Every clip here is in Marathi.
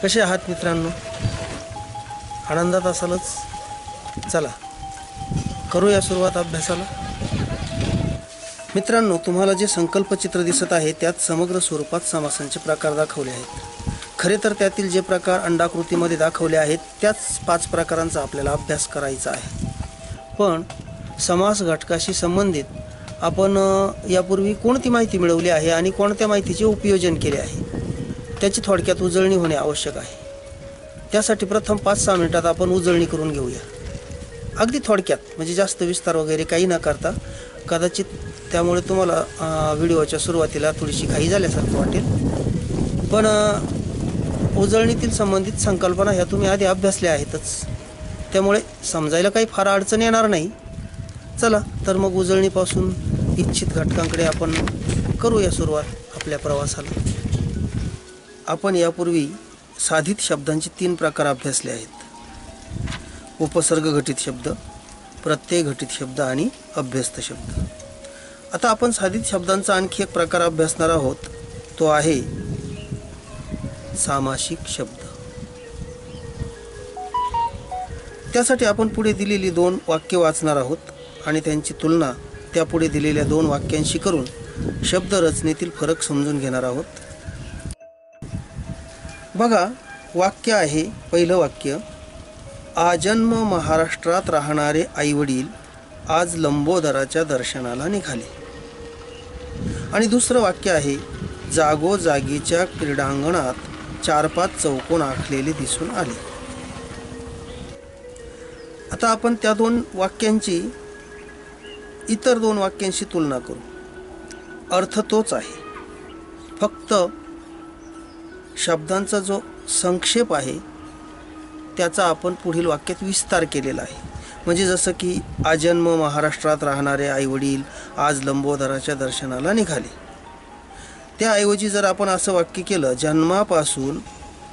कसे आहात मित्रांनो? आनंदात असालच. चला करूया सुरुवात अभ्यासाला. मित्रांनो, तुम्हाला जे संकल्पचित्र दिसत आहे त्यात समग्र स्वरूपात समासांचे प्रकार दाखवले आहेत. खरे तर त्यातील जे प्रकार अंडाकृतीमध्ये दाखवले आहेत त्याच 5 प्रकारांचा आपल्याला अभ्यास करायचा आहे. पण समास घटकाशी संबंधित आपण यापूर्वी कोणती माहिती मिळवली आहे आणि कोणत्या माहितीचे उपयोजन केले आहे त्याची थोडक्यात उजळणी होणे आवश्यक आहे. त्यासाठी प्रथम 5-6 मिनिटात आपण उजळणी करून घेऊया. अगदी थोडक्यात, म्हणजे जास्त विस्तार वगैरे काही न करता. कदाचित त्यामुळे तुम्हाला व्हिडिओच्या सुरुवातीला थोडीशी घाई झाल्यासारखं वाटेल, पण उजळणीतील संबंधित संकल्पना ह्या तुम्ही आधी अभ्यासल्या आहेतच, त्यामुळे समजायला काही फार अडचण येणार नाही. चला तर मग उजळणीपासून इच्छित घटकांकडे आपण करूया सुरुवात आपल्या प्रवासाला. आपण यापूर्वी साधित शब्दांचे 3 प्रकार अभ्यासले आहेत: उपसर्ग घटित शब्द, प्रत्यय घटित शब्द आणि अभ्यस्त शब्द. आता आपण साधित शब्दांचा आणखी एक प्रकार अभ्यासणार आहोत, तो आहे सामासिक शब्द. त्यासाठी आपण पुढे दिलेली 2 वाक्य वाचणार आहोत आणि त्यांची तुलना त्यापुढे दिलेल्या 2 वाक्यांशी करून शब्द रचनेतील फरक समजून घेणार आहोत. बघा, वाक्य आहे, पहिलं वाक्य: आजन्म महाराष्ट्रात राहणारे आईवडील आज लंबोदराच्या दर्शनाला निघाले. आणि दुसरं वाक्य आहे: जागोजागीच्या क्रीडांगणात 4-5 चौकोन आखलेले दिसून आले. आता आपण त्या 2 वाक्यांची इतर 2 वाक्यांशी तुलना करू. अर्थ तोच आहे, फक्त शब्दांचा जो संक्षेप आहे त्याचा आपण पुढील वाक्यात विस्तार केलेला आहे. म्हणजे जसं की आजन्म महाराष्ट्रात राहणारे आईवडील आज लंबोदराच्या दर्शनाला निघाले, त्याऐवजी जर आपण असं वाक्य केलं: जन्मापासून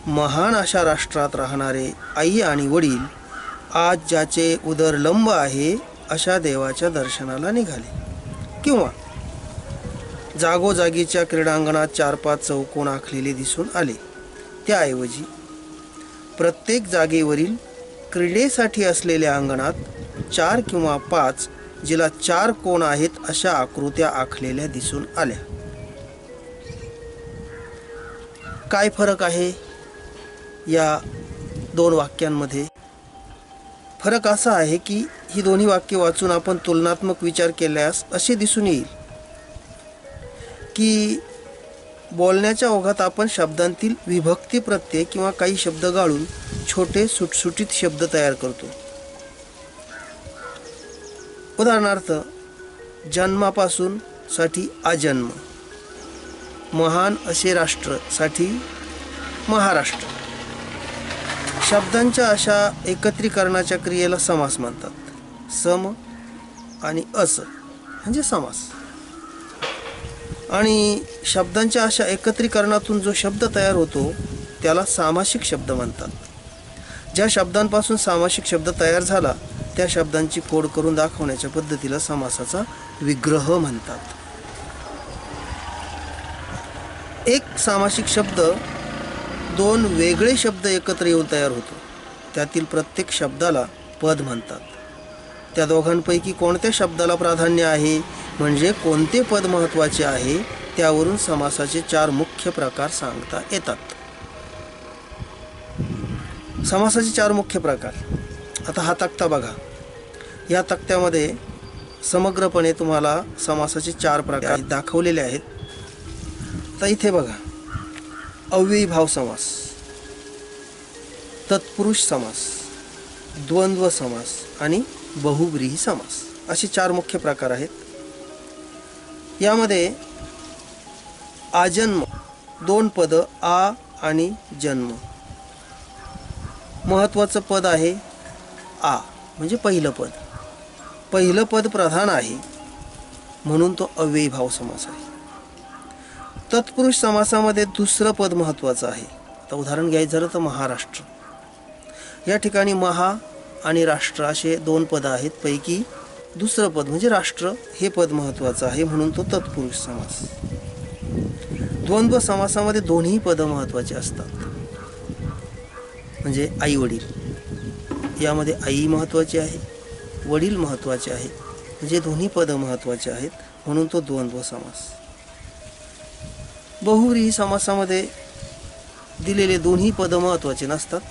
महान अशा राष्ट्रात राहणारे आई आणि वडील आज ज्याचे उदर लंब आहे अशा देवाच्या दर्शनाला निघाले. किंवा जागोजागीच्या क्रीडांगणात 4-5 चौकोन आखलेले दिसून आले, त्याऐवजी प्रत्येक जागेवरील क्रीडेसाठी असलेल्या अंगणात 4 किंवा 5 जिला 4 कोन आहेत अशा आकृत्या आखलेल्या दिसून आल्या. काय फरक आहे या 2 वाक्यांमध्ये? फरक असा आहे की ही दोन्ही वाक्य वाचून आपण तुलनात्मक विचार केल्यास असे दिसून येईल की बोलण्याच्या ओघात आपण शब्दांतील विभक्ती प्रत्यय किंवा काही शब्द गाळून छोटे सुटसुटीत शब्द तयार करतो. उदाहरणार्थ, जन्मापासून साठी आजन्म, महान असे राष्ट्र साठी महाराष्ट्र. शब्दांच्या अशा एकत्रीकरणाच्या क्रियेला समास म्हणतात. सम आणि अस म्हणजे समास. आणि शब्दांच्या अशा एकत्रीकरणातून जो शब्द तयार होतो त्याला सामासिक शब्द म्हणतात. ज्या शब्दांपासून सामासिक शब्द तयार झाला त्या शब्दांची फोड करून दाखवण्याच्या पद्धतीला समासाचा विग्रह म्हणतात. एक सामासिक शब्द 2 वेगळे शब्द एकत्र येऊन तयार होतो. त्यातील प्रत्येक शब्दाला पद म्हणतात. त्या दोघांपैकी कोणत्या शब्दाला प्राधान्य आहे, म्हणजे कोणते पद महत्त्वाचे आहे, त्यावरून समासाचे 4 मुख्य प्रकार सांगता येतात. समासाचे 4 मुख्य प्रकार. आता हा तक्ता बघा. या तक्त्यामध्ये समग्रपणे तुम्हाला समासाचे 4 प्रकार दाखवलेले आहेत. तर इथे बघा: अव्ययीभाव समास, तत्पुरुष समास, द्वंद्व समास आणि बहुव्रीही समास असे 4 मुख्य प्रकार आहेत. यामध्ये आजन्म 2 पद आ आणि जन्म. महत्त्वाचं पद आहे आ, म्हणजे पहिलं पद. पहिलं पद प्रधान आहे म्हणून तो अव्ययीभाव समास आहे. तत्पुरुष समासामध्ये दुसरं पद महत्त्वाचं आहे. आता उदाहरण घ्यायचं झालं तर महाराष्ट्र. या ठिकाणी महा आणि राष्ट्र असे 2 पद आहेत. पैकी दुसरं पद म्हणजे राष्ट्र हे पद महत्त्वाचं आहे म्हणून तो तत्पुरुष समास. द्वंद्व समासामध्ये दोन्ही पद महत्त्वाचे असतात. म्हणजे आई वडील, यामध्ये आई महत्त्वाची आहे, वडील महत्त्वाचे आहे, म्हणजे दोन्ही पद महत्त्वाचे आहेत, म्हणून तो द्वंद्व समास. बहुव्रीही समासामध्ये दिलेले दोन्ही पद महत्त्वाचे नसतात,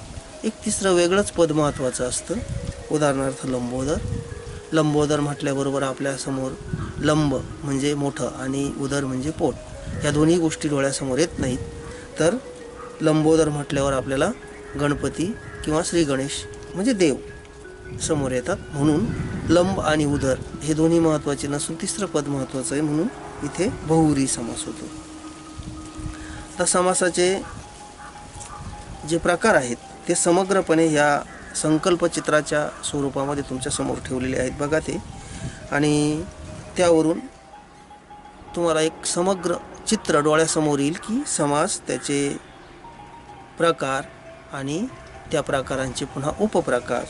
एक तिसरं वेगळंच पद महत्त्वाचं असतं. उदाहरणार्थ लंबोदर. लंबोदर म्हटल्याबरोबर आपल्यासमोर लंब म्हणजे मोठं आणि उदर म्हणजे पोट, या दोन्ही गोष्टी डोळ्यासमोर येत नाहीत. तर लंबोदर म्हटल्यावर आपल्याला गणपती किंवा श्री गणेश म्हणजे देव समोर येतात, म्हणून लंब आणि उदर हे दोन्ही महत्त्वाचे नसून तिसरं पद महत्त्वाचं आहे, म्हणून इथे बहुव्रीही समास होतो. तर समासाचे जे प्रकार आहेत ते समग्रपणे या संकल्पचित्राच्या स्वरूपामध्ये तुमच्या समोर ठेवलेले आहेत बघा ते, आणि त्यावरून तुम्हाला एक समग्र चित्र डोळ्यासमोर येईल की समास, त्याचे प्रकार आणि त्या प्रकारांचे पुन्हा उपप्रकार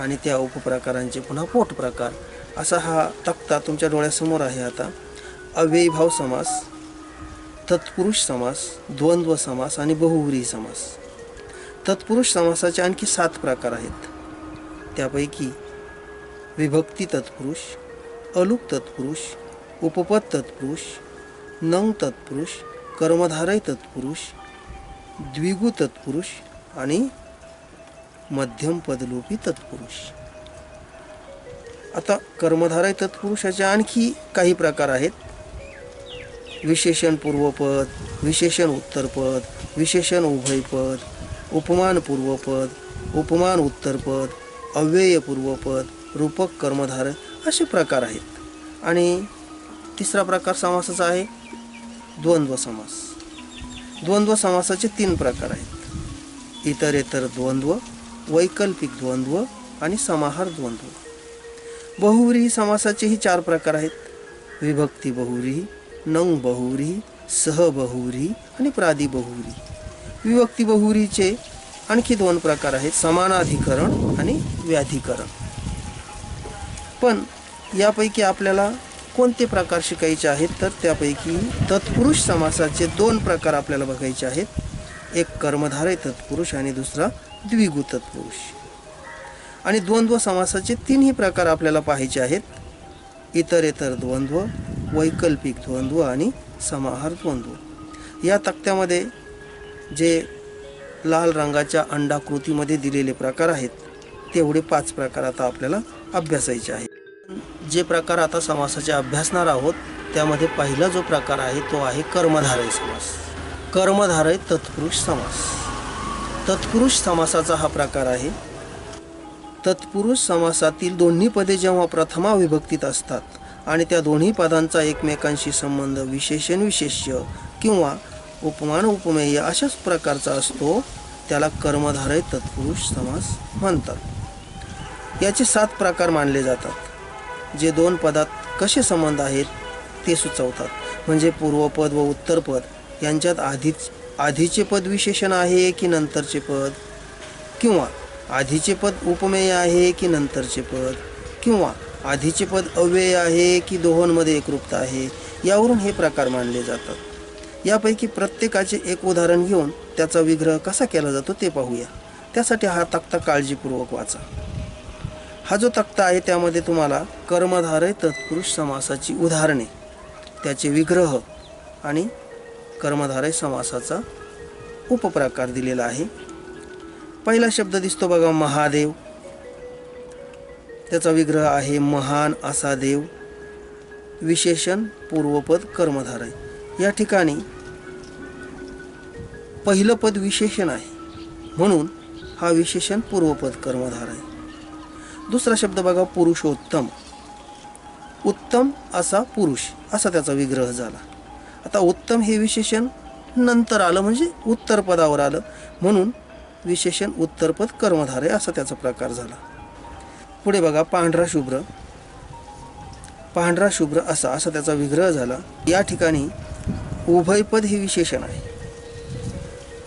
आणि त्या उपप्रकारांचे पुन्हा पोटप्रकार, असा हा तक्ता तुमच्या डोळ्यासमोर आहे. आता अव्ययीभाव समास, तत्पुरुष समास, द्वंद्व समास आणि बहुव्रीही समास. तत्पुरुष समासाचे आणखी 7 प्रकार आहेत. त्यापैकी विभक्ती तत्पुरुष, अलुक तत्पुरुष, उपपद तत्पुरुष, नंग तत्पुरुष, कर्मधारय तत्पुरुष, द्विगु तत्पुरुष आणि मध्यम पदलोपी तत्पुरुष. आता कर्मधारय तत्पुरुषाचे आणखी काही प्रकार आहेत. विशेषण पूर्वपद, विशेषण उत्तरपद, विशेषण उभयपद, उपमान पूर्वपद, उपमान उत्तरपद, अव्यय पूर्वपद, रूपक कर्मधारय, असे प्रकार आहेत. आणि तिसरा प्रकार समासाचा आहे द्वंद्व समास. द्वंद्व समासाचे 3 प्रकार आहेत. इतरेतर द्वंद्व, वैकल्पिक द्वंद्व आणि समाहार द्वंद्व. बहुव्रीही समासाचेही 4 प्रकार आहेत. विभक्ती बहुव्रीही, नंग बहुव्रीही, सहबहुव्रीही आणि प्रादी बहुव्रीही. विभक्ती बहुव्रीहीचे आणखी 2 प्रकार आहेत, समानाधिकरण आणि व्याधिकरण. पण यापैकी आपल्याला कोणते प्रकार शिकायचे आहेत, तर त्यापैकी तत्पुरुष समासाचे 2 प्रकार आपल्याला बघायचे आहेत. एक कर्मधारय तत्पुरुष आणि दुसरा द्विगु तत्पुरुष. आणि द्वंद्व समासाचे 3ही प्रकार आपल्याला पाहायचे आहेत. इतरेतर द्वंद्व, वैकल्पिक द्वंद्व आणि समाहार द्वंद्व. या तक्त्यामध्ये जे लाल रंगाच्या अंडाकृतीमध्ये दिलेले प्रकार आहेत तेवढे 5 प्रकार आता आपल्याला अभ्यासायचे आहेत. जे प्रकार आता समासाचे अभ्यासणार आहोत त्यामध्ये पहिला जो प्रकार आहे तो आहे कर्मधारय समास. कर्मधारय तत्पुरुष समास. तत्पुरुष समासाचा हा प्रकार आहे. तत्पुरुष समासातील दोन्ही पदे जेव्हा प्रथमा विभक्तीत असतात आणि त्या दोन्ही पदांचा एकमेकांशी संबंध विशेषण विशेष्य किंवा उपमान उपमेय अशाच प्रकारचा असतो, त्याला कर्मधारय तत्पुरुष समास म्हणतात. याचे 7 प्रकार मानले जातात, जे 2 पदात कसे संबंध आहेत ते सुचवतात. म्हणजे पूर्वपद व उत्तरपद यांच्यात आधीचे पद विशेषण आहे की नंतरचे पद, किंवा आधीचे पद उपमेय आहे की नंतरचे पद, किंवा आधीचे पद अव्यय आहे की दोहोंमध्ये एकरूपता आहे, यावरून हे प्रकार मानले जातात. यापैकी प्रत्येकाचे एक उदाहरण घेऊन त्याचा विग्रह कसा केला जातो ते पाहूया. त्यासाठी हा तक्ता काळजीपूर्वक वाचा. हा जो तक्ता आहे त्यामध्ये तुम्हाला कर्मधारय तत्पुरुष समासाची उदाहरणे, त्याचे विग्रह आणि कर्मधारय समासाचा उपप्रकार दिलेला आहे. पहिला शब्द दिसतो बघा, महादेव. त्याचा विग्रह आहे महान असा देव. विशेषण पूर्वपद कर्मधारय. या ठिकाणी पहिलं पद विशेषण आहे म्हणून हा विशेषण पूर्वपद कर्मधारय. दुसरा शब्द बघा, पुरुषोत्तम. उत्तम असा पुरुष असा त्याचा विग्रह झाला. आता उत्तम हे विशेषण नंतर आलं म्हणजे उत्तर पदावर आलं म्हणून विशेषण उत्तरपद कर्मधारय असा त्याचा प्रकार झाला. पुढे बघा, पांढरा शुभ्र. पांढरा शुभ्र असा त्याचा विग्रह झाला. या ठिकाणी उभयपद हे विशेषण आहे.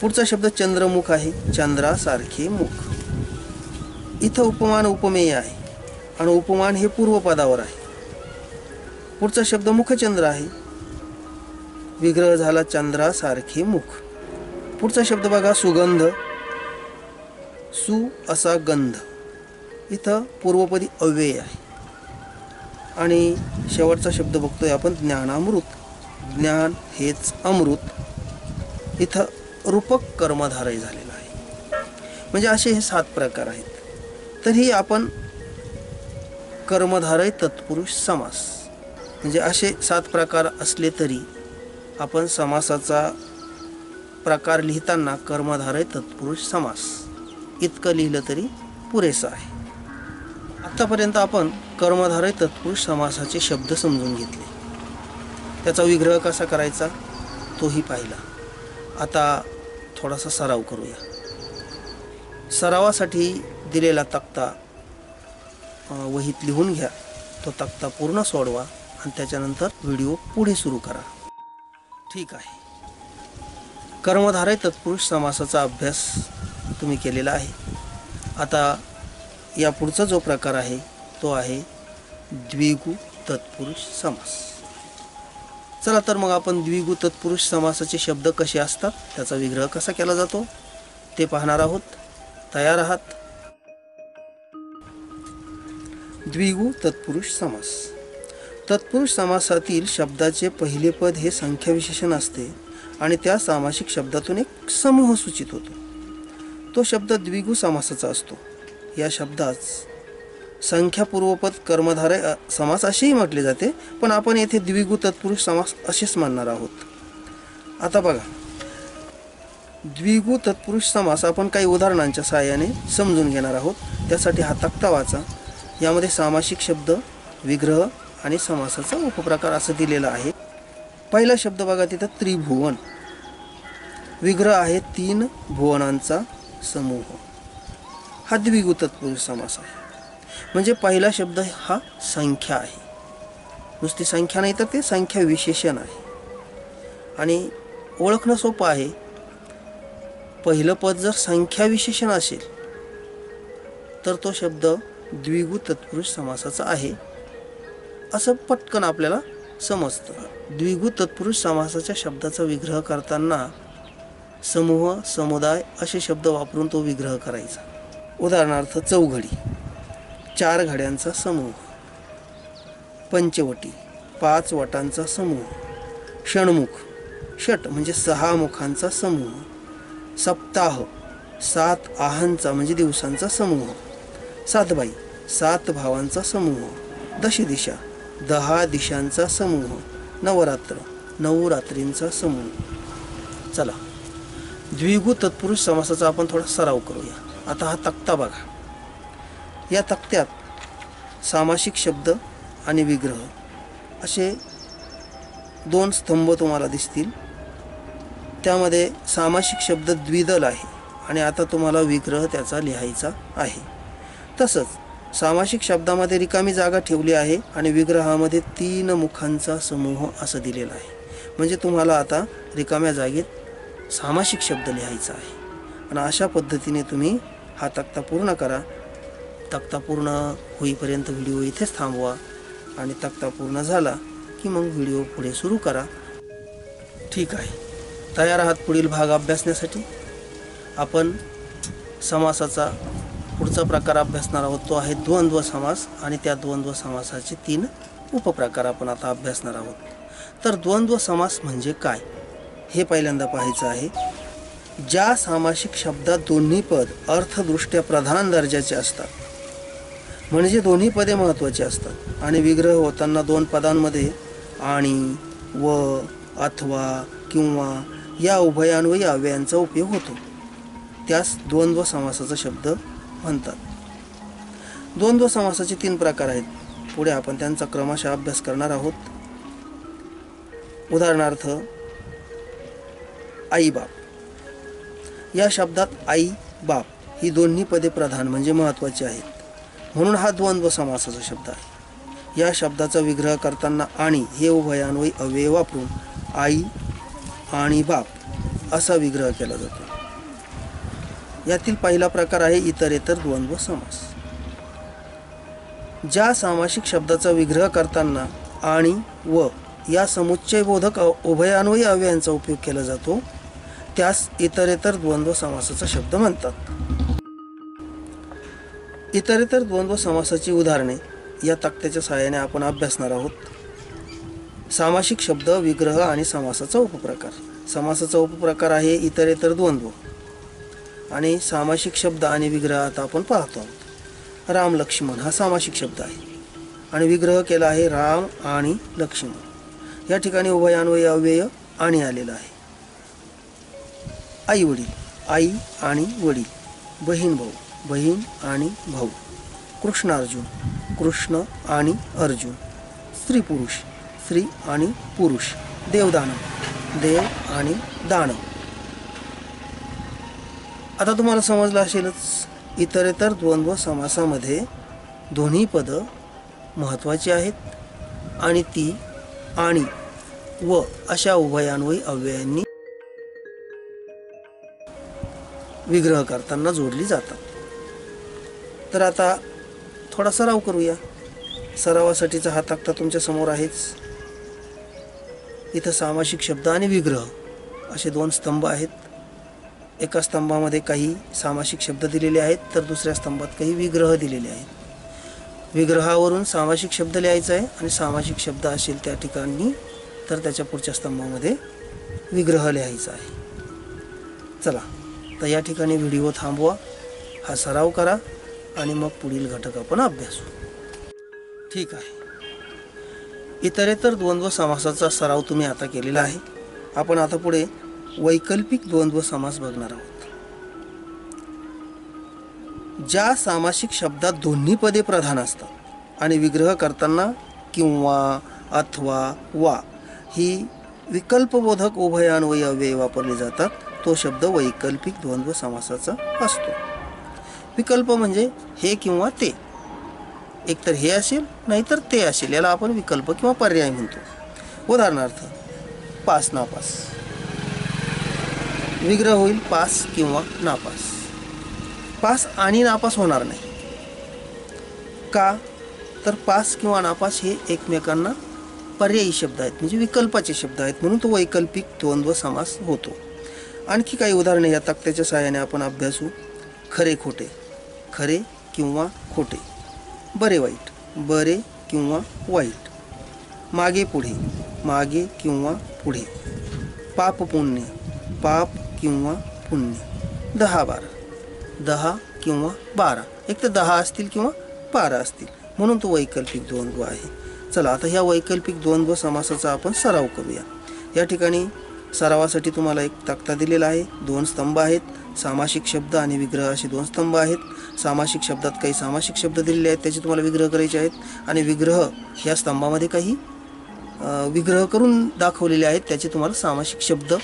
पुढचा शब्द चंद्रमुख आहे. चंद्रासारखे मुख. इथं उपमान उपमेय आहे आणि उपमान हे पूर्वपदावर आहे. पुढचा शब्द मुखचंद्र आहे. विग्रह झाला चंद्रासारखे मुख. पुढचा शब्द बघा, सुगंध. सु असा गंध, इथं पूर्वपदी अव्यय आहे. आणि शेवटचा शब्द बघतोय आपण ज्ञानामृत. ज्ञान हेच अमृत, इथं रूपक कर्मधारय झालेलं आहे. म्हणजे असे हे 7 प्रकार आहेत. तरी आपण कर्मधारय तत्पुरुष समास म्हणजे असे 7 प्रकार असले तरी आपण समासाचा प्रकार लिहिताना कर्मधारय तत्पुरुष समास इतकं लिहिलं तरी पुरेसं आहे. आत्तापर्यंत आपण कर्मधारय तत्पुरुष समासाचे शब्द समजून घेतले, त्याचा विग्रह कसा करायचा तोही पाहिला. आता थोडासा सराव करूया. सरावासाठी दिलेला तक्ता वहीत लिहून घ्या. तो तक्ता पूर्ण सोडवा आणि त्याच्यानंतर व्हिडिओ पुढे सुरू करा. ठीक आहे. कर्मधारय तत्पुरुष समासाचा अभ्यास तुम्ही केलेला आहे. आता या पुढचा जो प्रकार आहे तो आहे द्विगु तत्पुरुष समास. चला तर मग आपण द्विगु तत्पुरुष समासाचे शब्द कसे असतात, त्याचा विग्रह कसा केला जातो ते पाहणार आहोत. तयार आहात? द्विगु तत्पुरुष समास. तत्पुरुष समासातील शब्दाचे पहिले पद हे संख्याविशेषण असते आणि त्या सामासिक शब्दातून एक समूह सूचित होतो. तो शब्द द्विगु समासाचा असतो. या शब्दास संख्यापूर्वपद कर्मधारय समास असेही म्हटले जाते, पण आपण येथे द्विगु तत्पुरुष समास असेच मानणार आहोत. आता बघा, द्विगु तत्पुरुष समास आपण काही उदाहरणांच्या सहाय्याने समजून घेणार आहोत. त्यासाठी हा तक्ता वाचा. यामध्ये सामासिक शब्द, विग्रह आणि समासाचा उपप्रकार असं दिलेलं आहे. पहिला शब्द बघा तिथं त्रिभुवन. विग्रह आहे 3 भुवनांचा समूह. हा द्विगु तत्पुरुष समास आहे. म्हणजे पहिला शब्द हा संख्या आहे. नुसती संख्या नाही तर ते संख्या विशेषण आहे. आणि ओळखणं सोपं आहे. पहिलं पद जर संख्या विशेषण असेल तर तो शब्द द्विगु तत्पुरुष समासाचा आहे असं पटकन आपल्याला समजतं. द्विगु तत्पुरुष समासाच्या शब्दाचा विग्रह करताना समूह, समुदाय असे शब्द वापरून तो विग्रह करायचा. उदाहरणार्थ चौघडी, 4 घड्यांचा समूह. पंचवटी, 5 वटांचा समूह. षण्मुख, षट म्हणजे 6 मुखांचा समूह. सप्ताह, 7 आहांचा म्हणजे दिवसांचा समूह. सातबाई, 7 भावांचा समूह. दशदिशा, 10 दिशांचा समूह. नवरात्र, 9 रात्रींचा समूह. चला, द्विगु तत्पुरुष समासाचा आपण थोडा सराव करूया. आता हा तक्ता बघा. या तक्त्यात सामासिक शब्द आणि विग्रह असे 2 स्तंभ तुम्हाला दिसतील. त्यामध्ये सामासिक शब्द द्विदल आहे आणि आता तुम्हाला विग्रह त्याचा लिहायचा आहे. तसंच सामासिक शब्दामध्ये रिकामी जागा ठेवली आहे आणि विग्रहामध्ये 3 मुखांचा समूह असं दिलेलं आहे. म्हणजे तुम्हाला आता रिकाम्या जागेत सामासिक शब्द लिहायचा आहे. आणि अशा पद्धतीने तुम्ही हा तक्ता पूर्ण करा. तक्ता पूर्ण होईपर्यंत व्हिडिओ इथेच थांबवा आणि तक्ता पूर्ण झाला की मग व्हिडिओ पुढे सुरू करा. ठीक आहे. तयार आहात पुढील भाग अभ्यासण्यासाठी? आपण समासाचा पुढचा प्रकार अभ्यासणार आहोत. तो आहे द्वंद्व समास आणि त्या द्वंद्व समासाचे 3 उपप्रकार आपण आता अभ्यासणार आहोत. तर द्वंद्व समास म्हणजे काय हे पहिल्यांदा पाहायचं आहे. ज्या सामासिक शब्दात दोन्ही पद अर्थदृष्ट्या प्रधान दर्जाचे असतात, म्हणजे दोन्ही पदे महत्त्वाची असतात आणि विग्रह होताना 2 पदांमध्ये आणि, व, अथवा, किंवा या उभयान्वयी अव्ययांचा उपयोग होतो, त्यास द्वंद्व समासाचा शब्द म्हणतात. द्वंद्व समासाचे 3 प्रकार आहेत. पुढे आपण त्यांचा क्रमशः अभ्यास करणार आहोत. उदाहरणार्थ आई बाप. या शब्दात आई बाप ही दोन्ही पदे प्रधान म्हणजे महत्त्वाची आहेत, म्हणून हा द्वंद्व समासाचा शब्द आहे. या शब्दाचा विग्रह करताना आणि हे उभयान्वयी अव्यय वापरून आई आणि बाप असा विग्रह केला जातो. यातील पहिला प्रकार आहे इतरेतर द्वंद्व समास. ज्या सामासिक शब्दाचा विग्रह करताना आणि, व या समुच्चयबोधक उभयान्वयी अव्ययांचा उपयोग केला जातो, त्यास इतरेतर द्वंद्व समासाचा शब्द म्हणतात. इतरेतर द्वंद्व समासाची उदाहरणे या तक्त्याच्या सहाय्याने आपण अभ्यासणार आहोत. सामासिक शब्द, विग्रह आणि समासाचा उपप्रकार. समासाचा उपप्रकार आहे इतरेतर द्वंद्व आणि सामासिक शब्द आणि विग्रह आता आपण पाहतो आहोत. राम लक्ष्मण हा सामासिक शब्द आहे आणि विग्रह केला आहे राम आणि लक्ष्मण. या ठिकाणी उभयान्वयी अव्यय आणि आलेला आहे. आई वडील, आई आणि वडील. बहीण भाऊ, बहीण आणि भाऊ. कृष्ण अर्जुन, कृष्ण आणि अर्जुन. स्त्री पुरुष, स्त्री आणि पुरुष. देवदानव, देव आणि दानव. आता तुम्हाला समजलं असेलच, इतरेतर द्वंद्व समासामध्ये दोन्ही पद महत्त्वाची आहेत आणि ती आणि व अशा उभयान्वयी अव्ययांनी विग्रह करताना जोडली जातात. तर आता थोडा सराव करूया. सरावासाठीचा हा तक्ता तुमच्या समोर आहेच. इथं सामासिक शब्द आणि विग्रह असे दोन स्तंभ आहेत. एका स्तंभामध्ये काही सामासिक शब्द दिलेले आहेत तर दुसऱ्या स्तंभात काही विग्रह दिलेले आहेत. विग्रहावरून सामासिक शब्द लिहायचा आहे आणि सामासिक शब्द असेल त्या ठिकाणी तर त्याच्या पुढच्या स्तंभामध्ये विग्रह लिहायचा आहे. चला तर या ठिकाणी व्हिडिओ थांबवा, हा सराव करा आणि मग पुढील घटक आपण अभ्यासू. ठीक आहे. इतरेतर द्वंद्व समासाचा सराव तुम्ही आता केलेला आहे. आपण आता पुढे वैकल्पिक द्वंद्व समास बघणार आहोत. ज्या सामासिक शब्दात दोन्ही पदे प्रधान असतात आणि विग्रह करताना किंवा, अथवा, वा ही विकल्पबोधक उभयान्वयी अव्यय वापरले जातात तो शब्द वैकल्पिक द्वंद्व समासाचा असतो. विकल्प म्हणजे हे किंवा ते. एकतर हे असेल नाहीतर ते असेल, याला आपण विकल्प किंवा पर्याय म्हणतो. उदाहरणार्थ पास नापास. विग्रह होईल पास किंवा नापास. पास आणि नापास होणार नाही. का तर पास किंवा नापास हे एकमेकांना पर्यायी शब्द आहेत, म्हणजे विकल्पाचे शब्द आहेत, म्हणून तो वैकल्पिक द्वंद्व समास होतो. आणखी काही उदाहरणे या तक्त्याच्या सहाय्याने आपण अभ्यासू. खरे खोटे, खरे किंवा खोटे. बरे वाईट, बरे किंवा वाईट. मागे पुढे, मागे किंवा पुढे. पाप पुण्य, पाप किंवा पुण्य. 10-12, 10 किंवा 12. एक तर 10 असतील किंवा 12 असतील, म्हणून तो वैकल्पिक द्वंद्व आहे. चला आता ह्या वैकल्पिक द्वंद्व समासाचा आपण सराव करूया. या ठिकाणी सरावासाठी तुम्हाला एक तक्ता दिलेला आहे. 2 स्तंभ आहेत. सामासिक शब्द आणि विग्रह असे 2 स्तंभ आहेत. सामासिक शब्दात काही सामासिक शब्द दिलेले आहेत, त्याचे तुम्हाला विग्रह करायचे आहेत आणि विग्रह या स्तंभामध्ये काही विग्रह करून दाखवलेले आहेत, त्याचे तुम्हाला सामासिक शब्द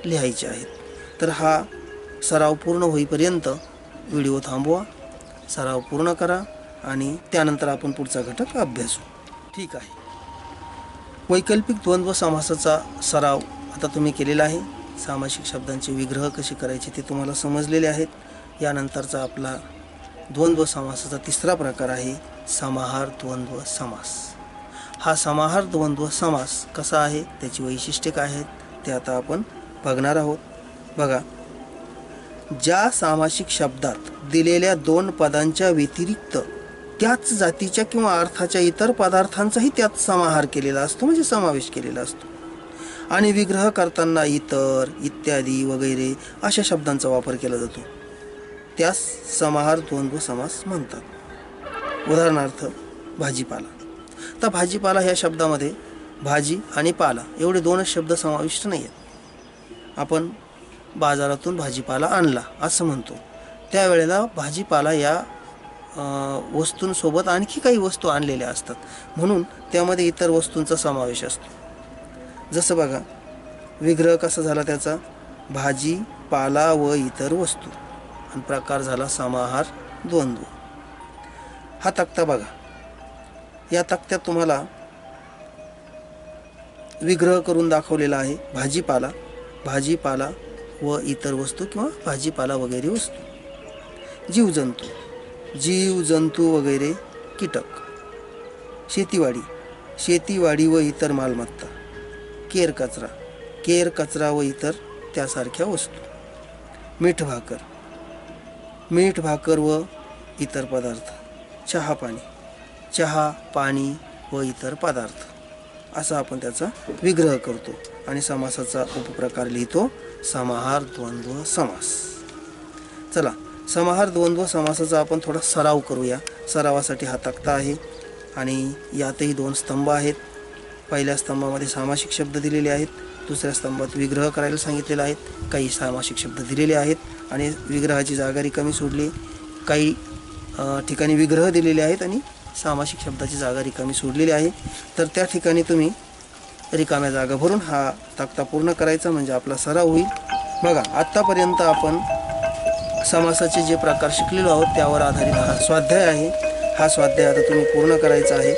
लिहायचे आहेत. तर हा सराव पूर्ण होईपर्यंत व्हिडिओ थांबवा, सराव पूर्ण करा आणि त्यानंतर आपण पुढचा घटक अभ्यासू. ठीक आहे. वैकल्पिक द्वंद्व समासाचा सराव आता तुम्ही केलेला आहे. सामासिक शब्दांचे विग्रह कसे करायचे ते तुम्हाला समजलेले आहेत. यानंतरचा आपला द्वंद्व समासाचा तिसरा प्रकार आहे समाहार द्वंद्व समास. हा समाहार द्वंद्व समास कसा आहे, त्याची वैशिष्ट्ये काय आहेत ते आता आपण बघणार आहोत. बघा, ज्या सामासिक शब्दात दिलेल्या 2 पदांच्या व्यतिरिक्त त्याच जातीच्या किंवा अर्थाच्या इतर पदार्थांचाही त्यात समाहार केलेला असतो, म्हणजे समावेश केलेला असतो आणि विग्रह करताना इतर, इत्यादी वगैरे अशा शब्दांचा वापर केला जातो, त्यास समाहार द्वंद्व समास म्हणतात. उदाहरणार्थ भाजीपाला. तर भाजीपाला ह्या शब्दामध्ये भाजी आणि पाला एवढे 2च शब्द समाविष्ट नाही आहेत. आपण बाजारातून भाजीपाला आणला असं म्हणतो, त्यावेळेला भाजीपाला या वस्तूंसोबत आणखी काही वस्तू आणलेल्या असतात, म्हणून त्यामध्ये इतर वस्तूंचा समावेश असतो. जसं बघा, विग्रह कसा झाला त्याचा, भाजी, पाला व इतर वस्तू, आणि प्रकार झाला समाहार द्वंद्व. हा तक्ता बघा. या तक्त्यात तुम्हाला विग्रह करून दाखवलेला आहे भाजीपाला, भाजीपाला व इतर वस्तू किंवा भाजीपाला वगैरे वस्तू. जीवजंतू, जीव जंतू वगैरे कीटक. शेतीवाडी, शेतीवाडी व इतर मालमत्ता. केर कचरा, केर कचरा व इतर त्यासारख्या वस्तू. मीठ भाकर, मीठ भाकर व इतर पदार्थ, चहा पाणी, चहा पाणी व इतर पदार्थ असा आपण त्याचा विग्रह करतो आणि समासाचा उपप्रकार लिहितो समाहार द्वंद्व समास. चला समाहार द्वंद्व समासाचा आपण थोडा सराव करूया. सरावासाठी हा तक्ता आहे आणि यातही 2 स्तंभ आहेत. पहिल्या स्तंभामध्ये सामासिक शब्द दिलेले आहेत, दुसऱ्या स्तंभात विग्रह करायला सांगितलेले आहेत. काही सामासिक शब्द दिलेले आहेत आणि विग्रहाची जागा रिकामी सोडली. काही ठिकाणी विग्रह दिलेले आहेत आणि सामासिक शब्दाची जागा रिकामी सोडलेली आहे. तर त्या ठिकाणी तुम्ही रिकाम्या जागा भरून हा तक्ता पूर्ण करायचा म्हणजे आपला सराव होईल. बघा आत्तापर्यंत आपण समासाचे जे प्रकार शिकलेलो आहोत त्यावर आधारित हा स्वाध्याय आहे. हा स्वाध्याय आता तुम्ही पूर्ण करायचा आहे.